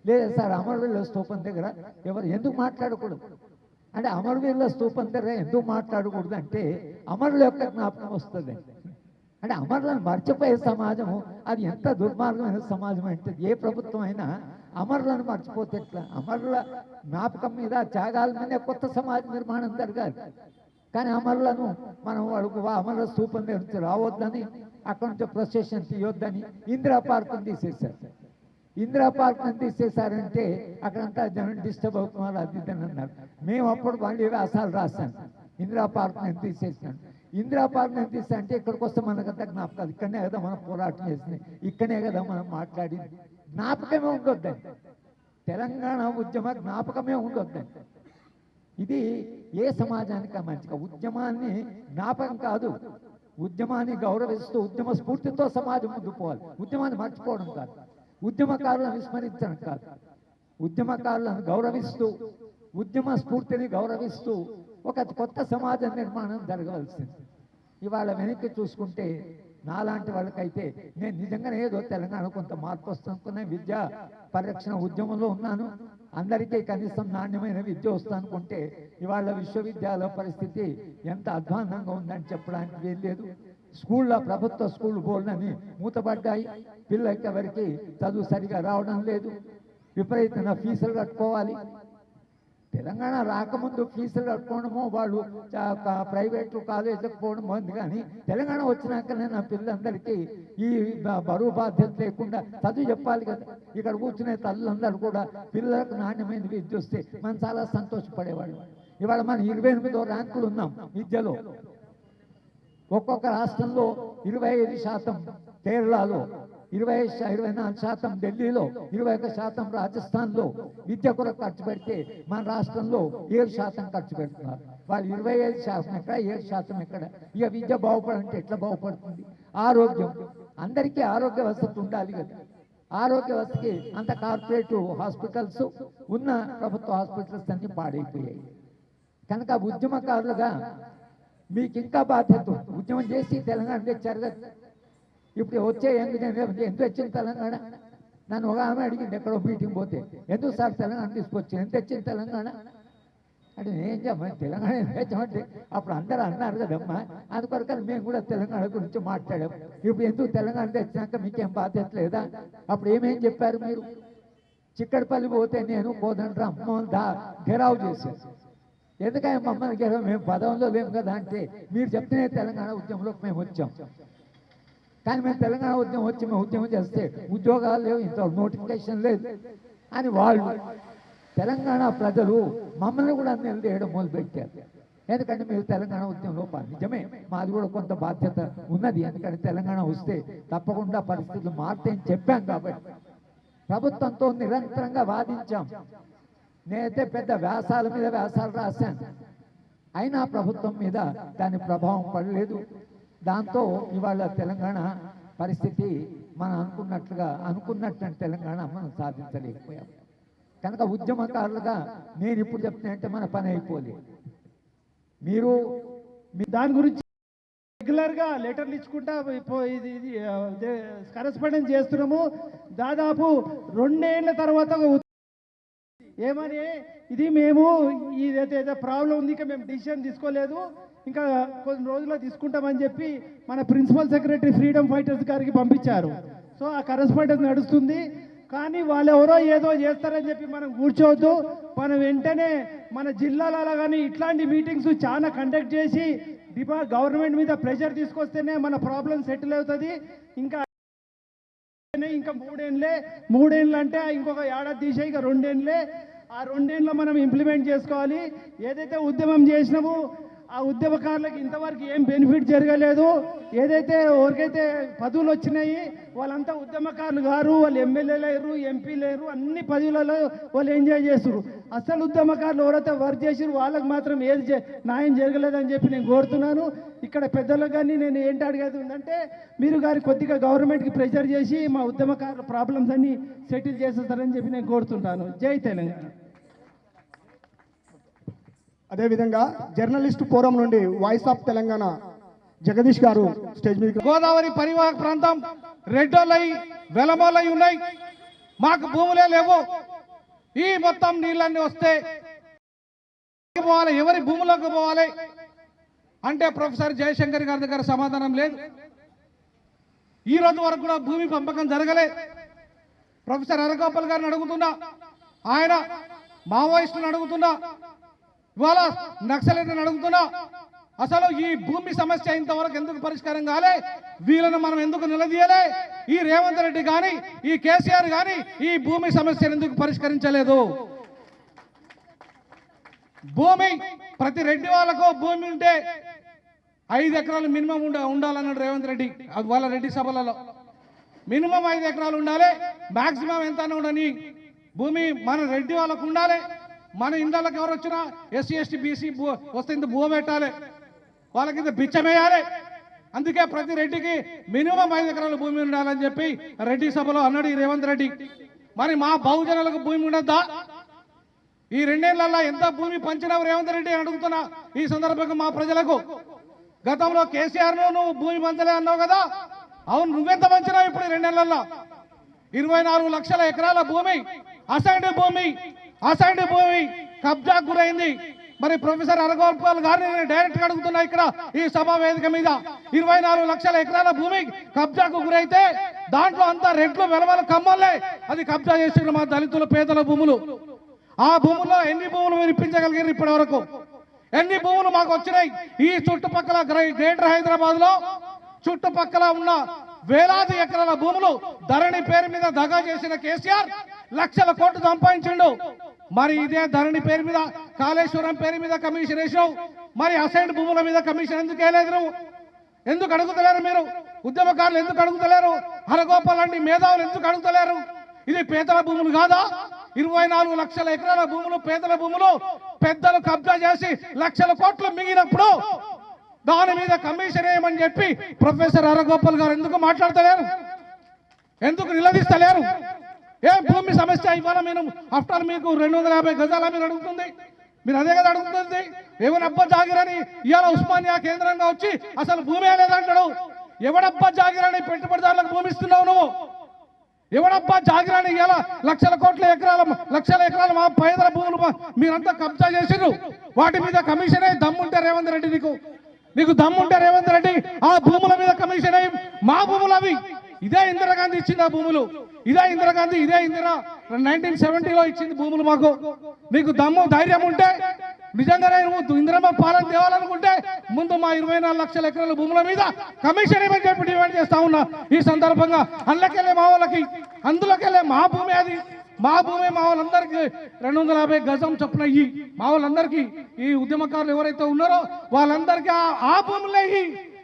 లేదా సార్ అమరవీరుల స్తూపం దగ్గర ఎవరు ఎందుకు మాట్లాడకూడదు అంటే, అమరవీరుల స్తూపం దగ్గర ఎందుకు మాట్లాడకూడదు అంటే అమరుల యొక్క జ్ఞాపకం వస్తుంది. అంటే అమరులను మర్చిపోయే సమాజము అది ఎంత దుర్మార్గమైన సమాజం అంటే, ఏ ప్రభుత్వం అయినా అమరులను మర్చిపోతే ఎట్లా? అమరుల జ్ఞాపకం మీద, త్యాగాల మీద కొత్త సమాజ నిర్మాణం జరగాలి. కానీ అమరులను మనం వాడుకు అమరుల స్తూపం దగ్గర నుంచి రావద్దని, అక్కడి నుంచి ప్రొసెషన్ తీయొద్దని ఇందిరా పార్కుని తీసేశారు. ఇందిరా పార్క్ని తీసేశారంటే అక్కడంతా జనం డిస్టర్బ్ అవుతున్నారు, అది ఇదని అన్నారు. మేము అప్పుడు మళ్ళీ వ్యాసాలు రాశాను, ఇందిరా పార్క్ని తీసేసినాను. ఇందిరా పార్క్ని తీసా అంటే ఇక్కడికి వస్తే మనకంతా జ్ఞాపకాలు, ఇక్కడనే కదా మనం పోరాటం చేసింది, ఇక్కడనే కదా మనం మాట్లాడింది. జ్ఞాపకమే ఉండొద్దండి, తెలంగాణ ఉద్యమ జ్ఞాపకమే ఉండొద్దండి. ఇది ఏ సమాజానికి మంచిగా? ఉద్యమాన్ని జ్ఞాపకం కాదు, ఉద్యమాన్ని గౌరవిస్తూ ఉద్యమ స్ఫూర్తితో సమాజం ముందుకు పోవాలి. ఉద్యమాన్ని మర్చిపోవడం కాదు, ఉద్యమకారులను విస్మరించడం కాదు, ఉద్యమకారులను గౌరవిస్తూ ఉద్యమ స్ఫూర్తిని గౌరవిస్తూ ఒక కొత్త సమాజ నిర్మాణం జరగవలసింది. ఇవాళ వెనక్కి చూసుకుంటే నాలాంటి వాళ్ళకైతే నేను నిజంగానే ఏదో తెలంగాణ కొంత మార్పు వస్తుందనుకున్నా, విద్యా పరిరక్షణ ఉద్యమంలో ఉన్నాను, అందరికీ కనీసం నాణ్యమైన విద్య వస్తుందనుకుంటే ఇవాళ విశ్వవిద్యాలయ పరిస్థితి ఎంత అధ్వాన్నంగా ఉందని చెప్పడానికి వీల్లేదు. స్కూళ్ళ ప్రభుత్వ స్కూల్ బోర్డులని మూతపడ్డాయి, పిల్లలకి ఎవరికి చదువు సరిగా రావడం లేదు, విపరీతమైన ఫీజులు కట్టుకోవాలి. తెలంగాణ రాకముందు ఫీజులు కట్టుకోవడమో వాళ్ళు ప్రైవేట్ కాలేజీలకు పోవడం ఉంది. కానీ తెలంగాణ వచ్చినాకనే నా పిల్లలందరికీ ఈ బరువు బాధ్యత లేకుండా చదువు చెప్పాలి కదా. ఇక్కడ కూర్చునే తల్లులందరూ కూడా పిల్లలకు నాణ్యమైన విద్య వస్తే మనం చాలా సంతోషపడేవాళ్ళు. ఇవాళ మనం 28వ ర్యాంకులు ఉన్నాం విద్యలో. ఒక్కొక్క రాష్ట్రంలో 25%, కేరళలో 24%, ఢిల్లీలో 21%, రాజస్థాన్లో విద్య కొరకు ఖర్చు పెడితే మన రాష్ట్రంలో 7% ఖర్చు పెడుతున్నారు. వాళ్ళు 25% ఎక్కడ, 7% ఎక్కడ? ఇక విద్య బాగుపడంటే ఎట్లా బాగుపడుతుంది? ఆరోగ్యం, అందరికీ ఆరోగ్య వసతి ఉండాలి కదా. ఆరోగ్య వసతికి అంత కార్పొరేట్ హాస్పిటల్స్ ఉన్న ప్రభుత్వ హాస్పిటల్స్ అన్ని పాడైపోయాయి. కనుక ఉద్యమకారులుగా మీకు ఇంకా బాధ్యత. ఉద్యమం చేసి తెలంగాణ తెచ్చారు కదా. ఇప్పుడు వచ్చే ఎందుకు వచ్చింది తెలంగాణ? నన్ను ఒక ఆమె అడిగింది ఎక్కడో మీటింగ్ పోతే, ఎందుకు సార్ తెలంగాణ తీసుకొచ్చి ఎంత తెచ్చింది తెలంగాణ అంటే నేను చెప్పాను తెలంగాణ ఏం తెచ్చామంటే అప్పుడు అందరూ అన్నారు కదమ్మా, అందుకొరకు మేము కూడా తెలంగాణ గురించి మాట్లాడాం. ఇప్పుడు ఎందుకు తెలంగాణ తెచ్చినాక మీకేం బాధ్యత లేదా? అప్పుడు ఏమేం చెప్పారు మీరు? చిక్కడపల్లి పోతే నేను కోదండరాం మమ్మల్ని గెరావు చేశాను. ఎందుకంటే మమ్మల్ని గెలవ మేము పదంలో లేము కదా అంటే, మీరు చెప్తేనే తెలంగాణ ఉద్యమంలోకి మేము వచ్చాం. కానీ మేము తెలంగాణ ఉద్యమం వచ్చి మేము ఉద్యమం చేస్తే ఉద్యోగాలు లేవు, ఇంత నోటిఫికేషన్ లేదు అని వాళ్ళు తెలంగాణ ప్రజలు మమ్మల్ని కూడా నిలదీయడం మొదలుపెట్టారు. ఎందుకంటే మీరు తెలంగాణ ఉద్యమంలో నిజమే, మాది కూడా కొంత బాధ్యత ఉన్నది. ఎందుకంటే తెలంగాణ వస్తే తప్పకుండా పరిస్థితులు మారుతాయని చెప్పాం కాబట్టి ప్రభుత్వంతో నిరంతరంగా వాదించాం. నేనైతే పెద్ద వ్యాసాల మీద వ్యాసాలు రాశాను, అయినా ప్రభుత్వం మీద దాని ప్రభావం పడలేదు. దాంతో ఇవాళ తెలంగాణ పరిస్థితి మనం అనుకున్నట్టు తెలంగాణ మనం సాధించలేకపోయాం. కనుక ఉద్యమకారులుగా నేను ఇప్పుడు చెప్తున్నా మన పని అయిపోలేదు. మీరు దాని గురించి రెగ్యులర్గా లెటర్లు ఇచ్చుకుంటా ఇది కరెస్పాండెన్స్ చేస్తున్నాము. దాదాపు 2 ఏళ్ల తర్వాత ఏమని ఇది మేము ఏదో ప్రాబ్లం ఉంది, ఇంకా మేము డిసిషన్ తీసుకోలేదు, ఇంకా కొన్ని రోజుల్లో తీసుకుంటామని చెప్పి మన ప్రిన్సిపల్ సెక్రటరీ ఫ్రీడమ్ ఫైటర్స్ గారికి పంపించారు. సో ఆ కరెస్పాండెన్స్ నడుస్తుంది. కానీ వాళ్ళు ఎవరో ఏదో చేస్తారని చెప్పి మనం కూర్చోవద్దు. మనం వెంటనే మన జిల్లాలలో కానీ ఇట్లాంటి మీటింగ్స్ చాలా కండక్ట్ చేసి గవర్నమెంట్ మీద ప్రెషర్ తీసుకొస్తేనే మన ప్రాబ్లం సెటిల్ అవుతుంది. ఇంకా 3 ఏళ్ళు అంటే ఇంకొక ఏడాది తీసే ఇక 2 ఏళ్ళే. ఆ 2 ఏళ్ళలో మనం ఇంప్లిమెంట్ చేసుకోవాలి. ఏదైతే ఉద్యమం చేసినామో ఆ ఉద్యమకారులకు ఇంతవరకు ఏం బెనిఫిట్ జరగలేదు. ఏదైతే ఎవరికైతే పదవులు వచ్చినాయి వాళ్ళంతా ఉద్యమకారులు గారు, వాళ్ళు ఎమ్మెల్యే లేరు, ఎంపీ లేరు, అన్ని పదవులలో వాళ్ళు ఎంజాయ్ చేస్తారు. అసలు ఉద్యమకారులు ఎవరైతే వర్క్ చేసారు వాళ్ళకి మాత్రం ఏది న్యాయం జరగలేదని చెప్పి నేను కోరుతున్నాను. ఇక్కడ పెద్దలకు కానీ నేను ఏంటి అడిగేది ఉందంటే, మీరు గారి కొద్దిగా గవర్నమెంట్కి ప్రెషర్ చేసి మా ఉద్యమకారుల ప్రాబ్లమ్స్ అన్ని సెటిల్ చేసేస్తారని చెప్పి నేను కోరుతుంటాను. జై తెలంగాణ. అదేవిధంగా జర్నలిస్ట్ ఫోరం నుండి వాయిస్ ఆఫ్ తెలంగాణ జగదీష్ గారు స్టేజ్ మీద. గోదావరి పరివాహక ప్రాంతం రెడ్డోలై వెలమోలై ఉన్నాయి, మాకు భూములే లేవు. ఈ మొత్తం నీళ్ళన్నీ వస్తే పోవాలి, ఎవరి భూములకు పోవాలి అంటే ప్రొఫెసర్ జయశంకర్ గారి దగ్గర సమాధానం లేదు. ఈ రోజు వరకు కూడా భూమి పంపకం జరగలే. ప్రొఫెసర్ హరగోపాల్ గారిని అడుగుతున్నా, ఆయన మావోయిస్టులను అడుగుతున్నా, ఇవాళ నక్సలైట్లను అడుగుతున్నా, అసలు ఈ భూమి సమస్య ఇంతవరకు ఎందుకు పరిష్కారం కాలే? వీళ్ళను మనం ఎందుకు నిలదీయలే? ఈ రేవంత్ రెడ్డి కానీ ఈ కేసీఆర్ కానీ ఈ భూమి సమస్యను ఎందుకు పరిష్కరించలేదు? భూమి ప్రతి రెడ్డి వాళ్ళకు భూమి ఉంటే 5 ఎకరాలు మినిమం ఉండాలన్నాడు రేవంత్ రెడ్డి వాళ్ళ రెడ్డి సభలలో. మినిమం 5 ఎకరాలు ఉండాలి, మాక్సిమం ఎంత ఉండని భూమి మన రెడ్డి వాళ్ళకు ఉండాలి. మన ఇండ్లకు ఎవరు వచ్చినా ఎస్సీ ఎస్టీ బీసీ వస్తే ఇంత భూమి పెట్టాలి, వాళ్ళకి ఇంత బిచ్చమేయాలి. అందుకే ప్రతి రెడ్డికి మినిమం 5 ఎకరాల భూమి ఉండాలని చెప్పి రెడ్డి సభలో అన్నాడు ఈ రేవంత్ రెడ్డి. మరి మా బహుజనులకు భూమి ఉండద్దా? ఈ 2 ఏళ్లలో ఎంత భూమి పంచినావు రేవంత్ రెడ్డి అని అడుగుతున్నా ఈ సందర్భంగా మా ప్రజలకు. గతంలో కేసీఆర్ నువ్వు భూమి పంచలే అన్నావు కదా, అవును నువ్వెంత పంచినావు ఇప్పుడు 2 ఏళ్లలో? 24 లక్షల ఎకరాల భూమి అసైన్డ్ భూమి కబ్జాకు గురైంది. మరి ప్రొఫెసర్ హరగోపాల్ గారిని నేను డైరెక్ట్గా అడుగుతున్నా ఇక్కడ ఈ సభా వేదిక మీద, 24 లక్షల ఎకరాల భూమి కబ్జాకు గురైతే దాంట్లో అంతా రెడ్లు వెలవల కమ్మల్లే అది కబ్జా చేసిన మా దళితుల పేదల భూములు. ఆ భూముల్లో ఎన్ని భూములు మీరు ఇప్పించగలిగారు ఇప్పటి వరకు? ఎన్ని భూములు మాకు వచ్చినాయి? ఈ చుట్టుపక్కల గ్రేటర్ హైదరాబాద్ లో చుట్టుపక్కల ఉన్న వేలాది ఎకరాల భూములు ధరణి పేరు మీద దగా చేసిన కేసీఆర్ లక్షల కోట్లు సంపాదించిండు. మరి ఇదే ధరణి పేరు మీద కాళేశ్వరం పేరు మీద కమిషన్ వేసావు, మరి అసైన్డ్ భూముల మీద కమిషన్ ఎందుకు వేయలేదు? నువ్వు ఎందుకు అడుగుతలేరు? మీరు ఉద్యమకారులు ఎందుకు అడుగుతలేరు? హరగోపాల్ లాంటి మేధావులు ఎందుకు అడుగుతలేరు? ఇది పేదల భూములు కాదా? 24 లక్షల ఎకరాల భూములు పేదల భూములు పెద్దలు కబ్జా చేసి లక్షల కోట్లు మిగిలినప్పుడు దాని మీద కమిషన్ వేయమని చెప్పి ప్రొఫెసర్ హరగోపాల్ గారు ఎందుకు మాట్లాడతలేరు? ఎందుకు నిలదీస్తలేరు? ఏ భూమి సమస్య ఇవాళ మేము ఆఫ్టర్ మీకు 250 గజాల మీరు అడుగుతుంది, మీరు అదే కదా అడుగుతుంది. ఎవరబ్బా జాగిరని ఇవాళ ఉస్మానియా కేంద్రంగా వచ్చి అసలు భూమి లేదంటాడు. ఎవడబ్బా జాగిరని పెట్టుబడిదారులకు భూమి ఇస్తున్నావు నువ్వు? ఎవడబ్బా జాగిరాని ఇవాళ లక్షల కోట్ల ఎకరాల లక్షల ఎకరాల మా పేదల భూములు మీరంతా కబ్జా చేసిర్రు. వాటి మీద కమిషన్ అయ్యి దమ్ముంటే రేవంత్ రెడ్డి నీకు దమ్ముంటే రేవంత్ రెడ్డి ఆ భూముల మీద కమిషన్ అయ్యి మా భూములు అవి. ఇదే ఇందిరాగాంధీ ఇచ్చింది ఆ భూములు. ఇదే ఇందిరా 1970లో ఇచ్చింది భూములు మాకు. నీకు దమ్ము ధైర్యం ఉంటే నిజంగానే నువ్వు ఇందిరమ్మ పాలన తేవాలనుకుంటే ముందు మా 24 లక్షల ఎకరాల భూముల మీద కమిషన్ ఇవ్వని చెప్పి డిమాండ్ చేస్తా ఉన్నా. ఈ సందర్భంగా అందులోకెళ్ళే మా వాళ్ళకి అందులోకెళ్ళే మా భూమి అది మా భూమి మా వాళ్ళందరికీ 250 గజం చొప్పున ఇయ్యి. మా వాళ్ళందరికీ ఈ ఉద్యమకారులు ఎవరైతే ఉన్నారో వాళ్ళందరికీ ఆ భూములే ఇయ్యి.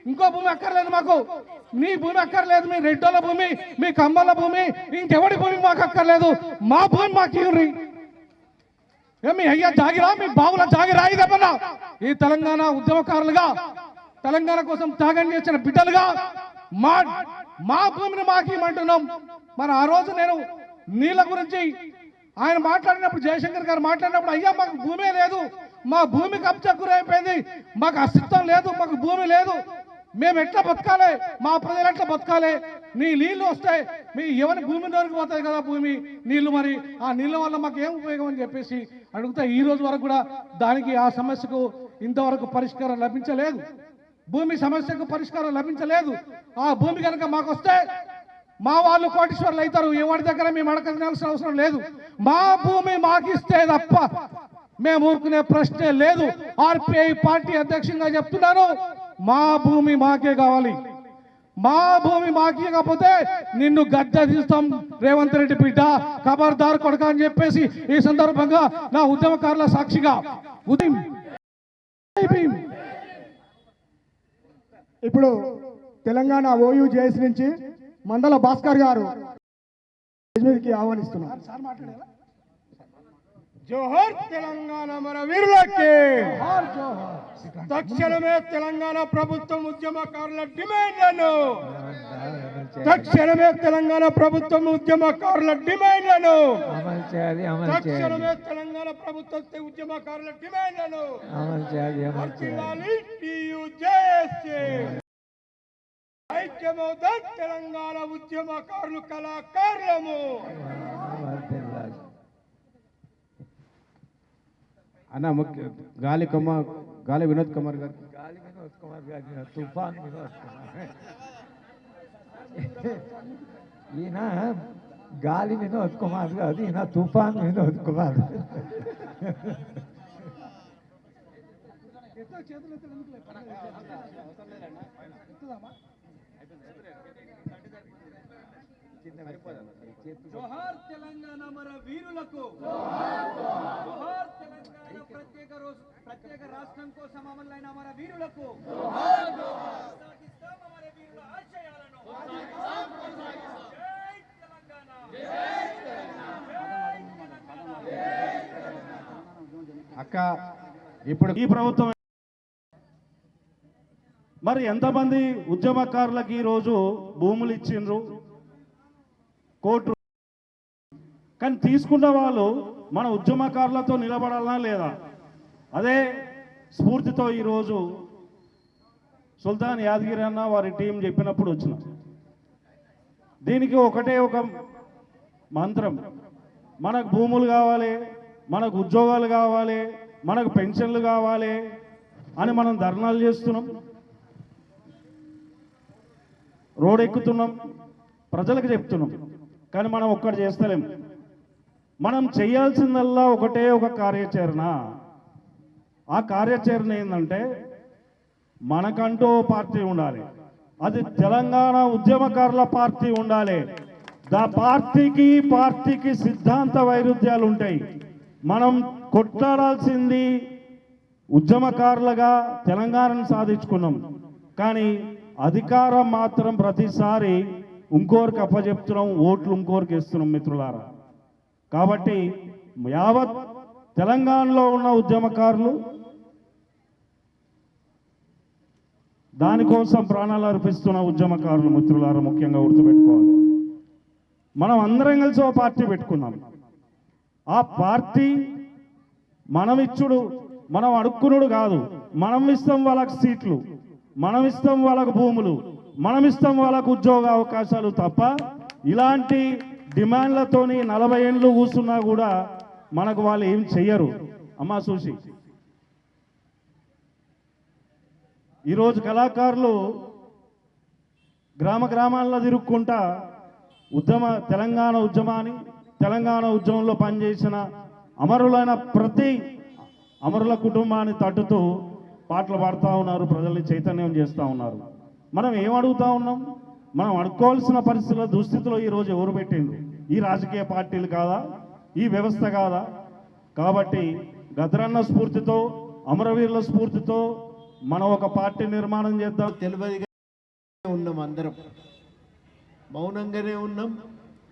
ఇంకో భూమి అక్కర్లేదు మాకు. నీ భూమి అక్కర్లేదు, మీ రెడ్డోళ్ళ భూమి, మీ కమ్మల భూమి, ఇంకెవడి భూమి మాకు అక్కర్లేదు. మా భూమి మాకు ఇవ్వరి. మీ అయ్యా జాగిరా, మీ బావుల జాగిరా ఇదేమన్నా? ఈ తెలంగాణ ఉద్యమకారులుగా తెలంగాణ కోసం త్యాగం చేసిన బిడ్డలుగా మా భూమిని మాకు ఇవ్వమంటున్నాం. మరి ఆ రోజు నేను నీళ్ళ గురించి ఆయన మాట్లాడినప్పుడు, జయశంకర్ గారు మాట్లాడినప్పుడు, అయ్యా మాకు భూమే లేదు, మా భూమి కబ్జా గురైపోయింది, మాకు అస్తిత్వం లేదు, మాకు భూమి లేదు, మేము ఎట్లా బతకాలి, మా ప్రజలు ఎట్లా బతకాలి, నీ నీళ్లు వస్తాయి, మీ ఎవరి భూమి వరకు పోతాయి కదా భూమి నీళ్లు, మరి ఆ నీళ్ళ వల్ల మాకు ఏం ఉపయోగం అని చెప్పేసి అడుగుతా. ఈ రోజు వరకు కూడా దానికి ఆ సమస్యకు ఇంతవరకు పరిష్కారం లభించలేదు. భూమి సమస్యకు పరిష్కారం లభించలేదు. ఆ భూమి కనుక మాకు వస్తే మా వాళ్ళు కోటీశ్వర్లు అవుతారు. ఎవరి దగ్గర మేము అడగాల్సిన అవసరం లేదు. మా భూమి మాకిస్తే తప్ప మేము ఊరుకునే ప్రశ్నే లేదు. ఆర్పిఐ పార్టీ అధ్యక్షంగా చెప్తున్నాను, మా భూమి మాకే కావాలి. మా భూమి మాకే కాకపోతే నిన్ను గద్దె తీస్తాం రేవంత్ రెడ్డి బిడ్డ, ఖబర్దార్ కొడక అని చెప్పేసి ఈ సందర్భంగా నా ఉద్యమకారుల సాక్షిగా ఇప్పుడు తెలంగాణ ఓయూ జేఎస్ నుంచి మందల భాస్కర్ గారు మీదకి ఆహ్వానిస్తున్నారు. జోహర్ తెలంగాణ మన వీరులకి. తక్షణమే తెలంగాణ ప్రభుత్వం ఉద్యమకారుల డిమాండ్లను తక్షణమే తెలంగాణ ప్రభుత్వం ఉద్యమకారుల డిమాండ్లను తక్షణమే తెలంగాణ ప్రభుత్వం ఉద్యమకారుల డిమాండ్లను ఐక్యమవుతాం తెలంగాణ ఉద్యమకారులు కళాకారులము. అన్న గాలి వినోద్ కుమార్ గారు తుఫాన్ వినోద్ కుమార్ ఈయన గాలి వినోద్ కుమార్ కాదు, ఈయన తుఫాన్ వినోద్ కుమార్. జోహార్ తెలంగాణ మన వీరులకు. జోహార్ తెలంగాణ ప్రత్యేక రాష్ట్రం కోసం అమలైన మన వీరులకు. సాగిస్తాం మన వీరుల ఆశయాలను. జై తెలంగాణ. అక్క ఇప్పుడు ఈ ప్రభుత్వం మరి ఎంతమంది ఉద్యమకారులకి ఈరోజు భూములు ఇచ్చిండ్రు, కోట్లు, కానీ తీసుకున్న వాళ్ళు మన ఉద్యమకారులతో నిలబడాలనా లేదా? అదే స్ఫూర్తితో ఈరోజు సుల్తాన్ యాదగిరి అన్న వారి టీం చెప్పినప్పుడు వచ్చిన దీనికి ఒకటే ఒక మంత్రం, మనకు భూములు కావాలి, మనకు ఉద్యోగాలు కావాలి, మనకు పెన్షన్లు కావాలి అని మనం ధర్నాలు చేస్తున్నాం, రోడ్ ఎక్కుతున్నాం, ప్రజలకు చెప్తున్నాం. కానీ మనం ఒక్కటి చేస్తలేం. మనం చేయాల్సిందల్లా ఒకటే ఒక కార్యాచరణ. ఆ కార్యాచరణ ఏంటంటే మనకంటూ పార్టీ ఉండాలి. అది తెలంగాణ ఉద్యమకారుల పార్టీ ఉండాలి. పార్టీకి సిద్ధాంత వైరుధ్యాలు ఉంటాయి. మనం కొట్లాడాల్సింది ఉద్యమకారులుగా తెలంగాణను సాధించుకున్నాం, కానీ అధికారం మాత్రం ప్రతిసారి ఇంకోరికి అప్పచెప్తున్నాం, ఓట్లు ఇంకోరికి ఇస్తున్నాం మిత్రులారా. కాబట్టి యావత్ తెలంగాణలో ఉన్న ఉద్యమకారులు దానికోసం ప్రాణాలు అర్పిస్తున్న ఉద్యమకారులు మిత్రులారా ముఖ్యంగా గుర్తుపెట్టుకోవాలి. మనం అందరం కలిసి ఓ పార్టీ పెట్టుకున్నాం. ఆ పార్టీ మనం ఇచ్చుడు, మనం అడుక్కునుడు కాదు. మనం ఇస్తాం వాళ్ళకి సీట్లు, మనం ఇస్తాం వాళ్ళకు భూములు, మనం ఇస్తాం వాళ్ళకు ఉద్యోగ అవకాశాలు తప్ప ఇలాంటి డిమాండ్లతోని 40 ఏండ్లు కూర్చున్నా కూడా మనకు వాళ్ళు ఏం చెయ్యరు. అమ్మా చూసి ఈరోజు కళాకారులు గ్రామ గ్రామాల్లో తిరుక్కుంటా తెలంగాణ ఉద్యమంలో పనిచేసిన అమరులైన ప్రతి అమరుల కుటుంబాన్ని తట్టుతూ పాటలు పాడుతూ ఉన్నారు, ప్రజల్ని చైతన్యం చేస్తూ ఉన్నారు. మనం ఏం అడుగుతా ఉన్నాం? మనం అడుక్కోవాల్సిన పరిస్థితుల దుస్థితిలో ఈరోజు ఎవరు పెట్టిండ్రు? ఈ రాజకీయ పార్టీలు కాదా? ఈ వ్యవస్థ కాదా? కాబట్టి గద్రన్న స్ఫూర్తితో, అమరవీరుల స్ఫూర్తితో మనం ఒక పార్టీ నిర్మాణం చేద్దాం. తెలియదుగా ఉన్నాం, అందరం మౌనంగానే ఉన్నాం.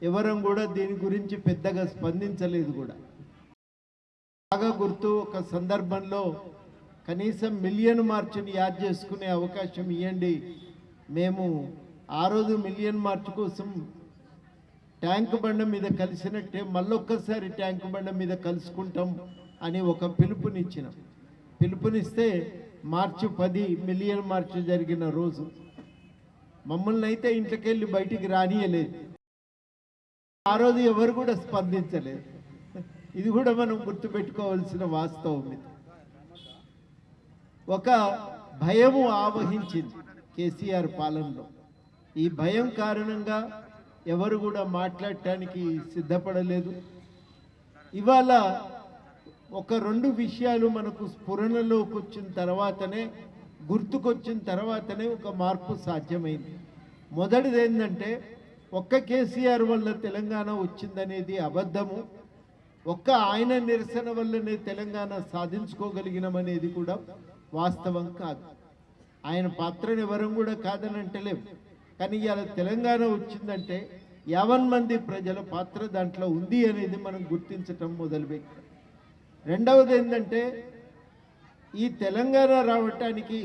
ఎవరం కూడా దీని గురించి పెద్దగా స్పందించలేదు కూడా. బాగా గుర్తు, ఒక సందర్భంలో కనీసం మిలియన్ మార్చుని యాద్ చేసుకునే అవకాశం ఇవ్వండి, మేము ఆ రోజు మిలియన్ మార్చ్ కోసం ట్యాంక్ బండ మీద కలిసినట్టే మళ్ళొక్కసారి ట్యాంక్ బండ మీద కలుసుకుంటాం అని ఒక పిలుపునిచ్చినాం. పిలుపునిస్తే మార్చి 10 మిలియన్ మార్చ్ జరిగిన రోజు మమ్మల్ని అయితే ఇంట్లోకి వెళ్ళి బయటికి రానియలేదు. ఆ రోజు ఎవరు కూడా స్పందించలేదు. ఇది కూడా మనం గుర్తుపెట్టుకోవాల్సిన వాస్తవం. ఇది ఒక భయము ఆవహించింది కేసీఆర్ పాలనలో. ఈ భయం కారణంగా ఎవరు కూడా మాట్లాడటానికి సిద్ధపడలేదు. ఇవాళ ఒక 2 విషయాలు మనకు స్ఫురణలోకి వచ్చిన తర్వాతనే, గుర్తుకొచ్చిన తర్వాతనే ఒక మార్పు సాధ్యమైంది. మొదటిది ఏంటంటే, ఒక్క కేసీఆర్ వల్ల తెలంగాణ వచ్చిందనేది అబద్ధము. ఒక్క ఆయన నిరసన వల్లనే తెలంగాణ సాధించుకోగలిగినామనేది కూడా వాస్తవం కాదు. ఆయన పాత్రను ఎవరం కూడా కాదని అంటలేము. కానీ ఇలా తెలంగాణ వచ్చిందంటే 50 మంది ప్రజల పాత్ర దాంట్లో ఉంది అనేది మనం గుర్తించటం మొదలుపెట్టాం. రెండవది ఏంటంటే, ఈ తెలంగాణ రావటానికి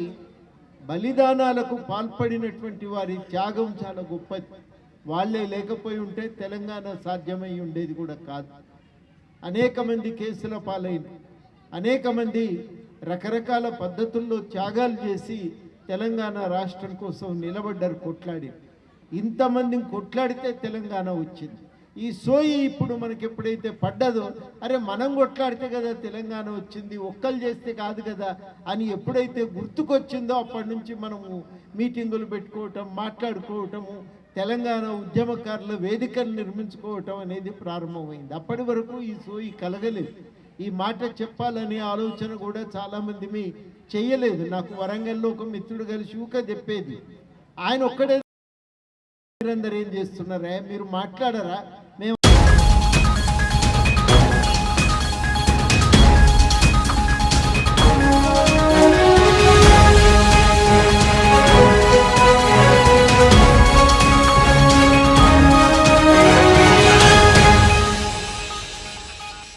బలిదానాలకు పాల్పడినటువంటి వారి త్యాగం చాలా గొప్పది. వాళ్ళే లేకపోయి ఉంటే తెలంగాణ సాధ్యమై ఉండేది కూడా కాదు. అనేక మంది కేసుల పాలైన, అనేక మంది రకరకాల పద్ధతుల్లో త్యాగాలు చేసి తెలంగాణ రాష్ట్రం కోసం నిలబడ్డారు, కొట్లాడి. ఇంతమందిని కొట్లాడితే తెలంగాణ వచ్చింది. ఈ సోయి ఇప్పుడు మనకి ఎప్పుడైతే పడ్డదో, అరే మనం కొట్లాడితే కదా తెలంగాణ వచ్చింది, ఒక్కలు చేస్తే కాదు కదా అని ఎప్పుడైతే గుర్తుకొచ్చిందో అప్పటి నుంచి మనము మీటింగులు పెట్టుకోవటం, మాట్లాడుకోవటము, తెలంగాణ ఉద్యమకారుల వేదికను నిర్మించుకోవటం అనేది ప్రారంభమైంది. అప్పటి వరకు ఈ సోయి కలగలేదు. ఈ మాట చెప్పాలనే ఆలోచన కూడా చాలామంది మీ చెయ్యలేదు. నాకు వరంగల్లో ఒక మిత్రుడు కలిసి ఊక చెప్పేది, ఆయన ఒక్కడే మీరందరూ ఏం చేస్తున్నారా, మీరు మాట్లాడరా,